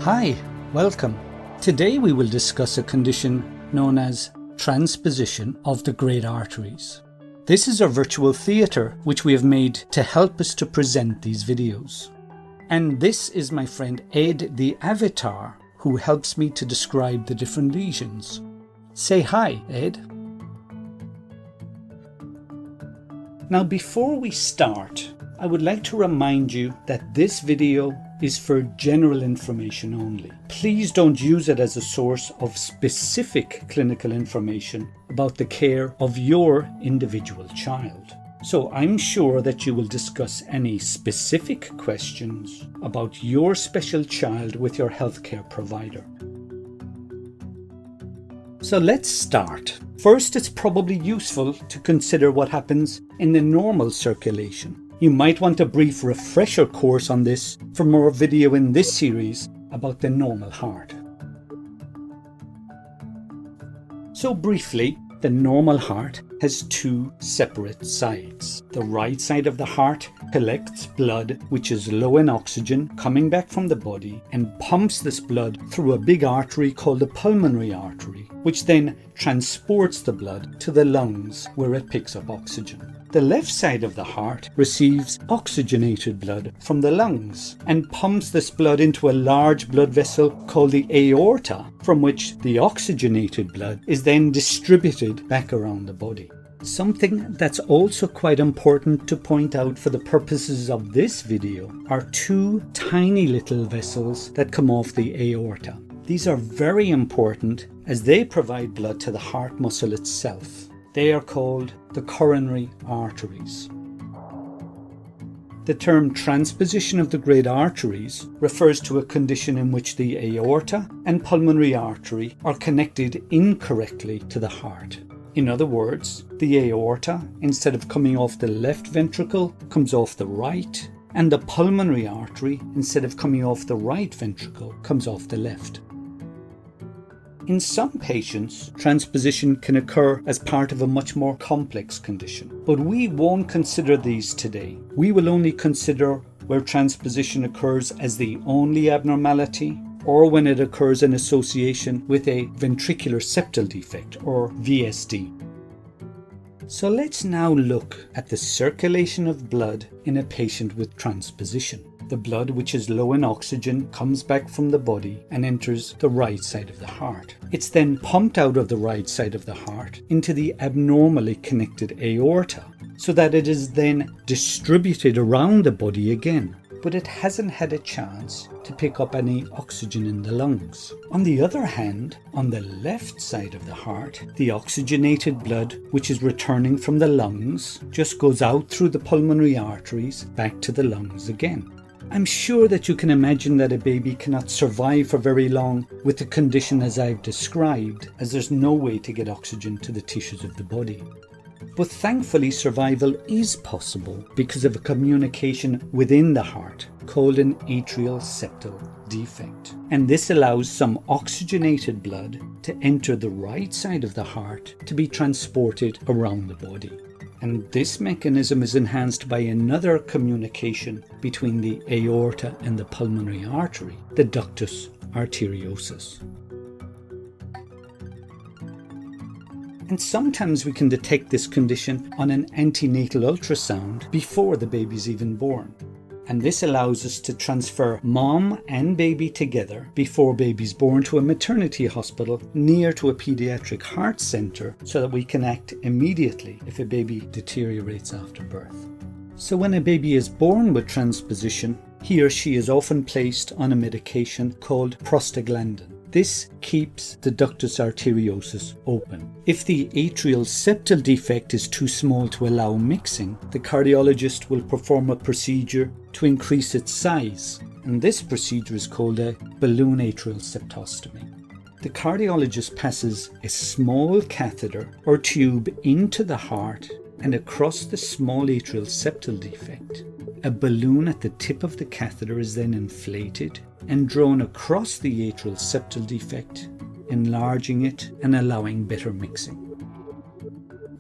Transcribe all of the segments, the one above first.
Hi, welcome. Today we will discuss a condition known as transposition of the great arteries. This is our virtual theatre which we have made to help us to present these videos. And this is my friend Ed the Avatar, who helps me to describe the different lesions. Say hi, Ed. Now before we start, I would like to remind you that this video is for general information only. Please don't use it as a source of specific clinical information about the care of your individual child. So I'm sure that you will discuss any specific questions about your special child with your healthcare provider. So let's start. First, it's probably useful to consider what happens in the normal circulation. You might want a brief refresher course on this for more video in this series about the normal heart. So briefly, the normal heart has two separate sides. The right side of the heart collects blood which is low in oxygen coming back from the body and pumps this blood through a big artery called the pulmonary artery, which then transports the blood to the lungs where it picks up oxygen. The left side of the heart receives oxygenated blood from the lungs and pumps this blood into a large blood vessel called the aorta, from which the oxygenated blood is then distributed back around the body. Something that's also quite important to point out for the purposes of this video are two tiny little vessels that come off the aorta. These are very important as they provide blood to the heart muscle itself. They are called the coronary arteries. The term transposition of the great arteries refers to a condition in which the aorta and pulmonary artery are connected incorrectly to the heart. In other words, the aorta, instead of coming off the left ventricle, comes off the right, and the pulmonary artery, instead of coming off the right ventricle, comes off the left. In some patients, transposition can occur as part of a much more complex condition, but we won't consider these today. We will only consider where transposition occurs as the only abnormality or when it occurs in association with a ventricular septal defect or VSD. So let's now look at the circulation of blood in a patient with transposition. The blood, which is low in oxygen, comes back from the body and enters the right side of the heart. It's then pumped out of the right side of the heart into the abnormally connected aorta, so that it is then distributed around the body again, but it hasn't had a chance to pick up any oxygen in the lungs. On the other hand, on the left side of the heart, the oxygenated blood, which is returning from the lungs, just goes out through the pulmonary arteries back to the lungs again. I'm sure that you can imagine that a baby cannot survive for very long with the condition as I've described, as there's no way to get oxygen to the tissues of the body. But thankfully survival is possible because of a communication within the heart called an atrial septal defect. And this allows some oxygenated blood to enter the right side of the heart to be transported around the body. And this mechanism is enhanced by another communication between the aorta and the pulmonary artery, the ductus arteriosus. And sometimes we can detect this condition on an antenatal ultrasound before the baby's even born. And this allows us to transfer mom and baby together before baby's born to a maternity hospital near to a pediatric heart center so that we can act immediately if a baby deteriorates after birth. So when a baby is born with transposition, he or she is often placed on a medication called prostaglandin. This keeps the ductus arteriosus open. If the atrial septal defect is too small to allow mixing, the cardiologist will perform a procedure to increase its size, and this procedure is called a balloon atrial septostomy. The cardiologist passes a small catheter or tube into the heart and across the small atrial septal defect. A balloon at the tip of the catheter is then inflated and drawn across the atrial septal defect, enlarging it and allowing better mixing.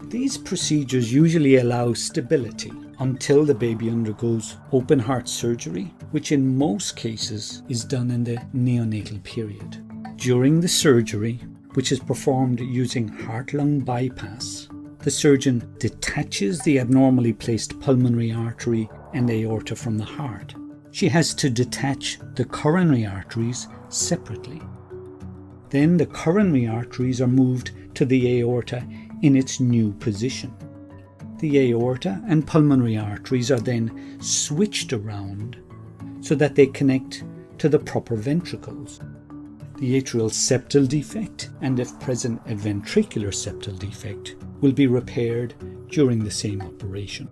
These procedures usually allow stability until the baby undergoes open heart surgery, which in most cases is done in the neonatal period. During the surgery, which is performed using heart-lung bypass, the surgeon detaches the abnormally placed pulmonary artery and aorta from the heart. She has to detach the coronary arteries separately. Then the coronary arteries are moved to the aorta in its new position. The aorta and pulmonary arteries are then switched around so that they connect to the proper ventricles. The atrial septal defect, and if present a ventricular septal defect, will be repaired during the same operation.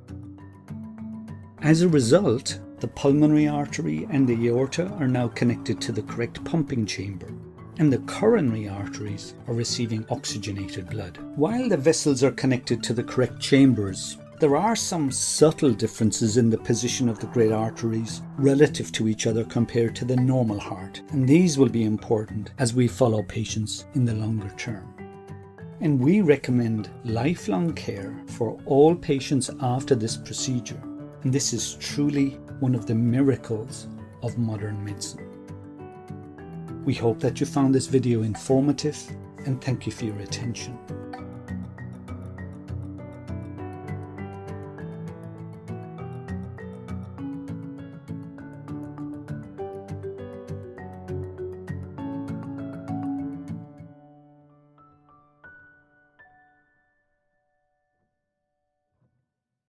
As a result, the pulmonary artery and the aorta are now connected to the correct pumping chamber, and the coronary arteries are receiving oxygenated blood. While the vessels are connected to the correct chambers, there are some subtle differences in the position of the great arteries relative to each other compared to the normal heart, and these will be important as we follow patients in the longer term. And we recommend lifelong care for all patients after this procedure, and this is truly one of the miracles of modern medicine. We hope that you found this video informative, and thank you for your attention.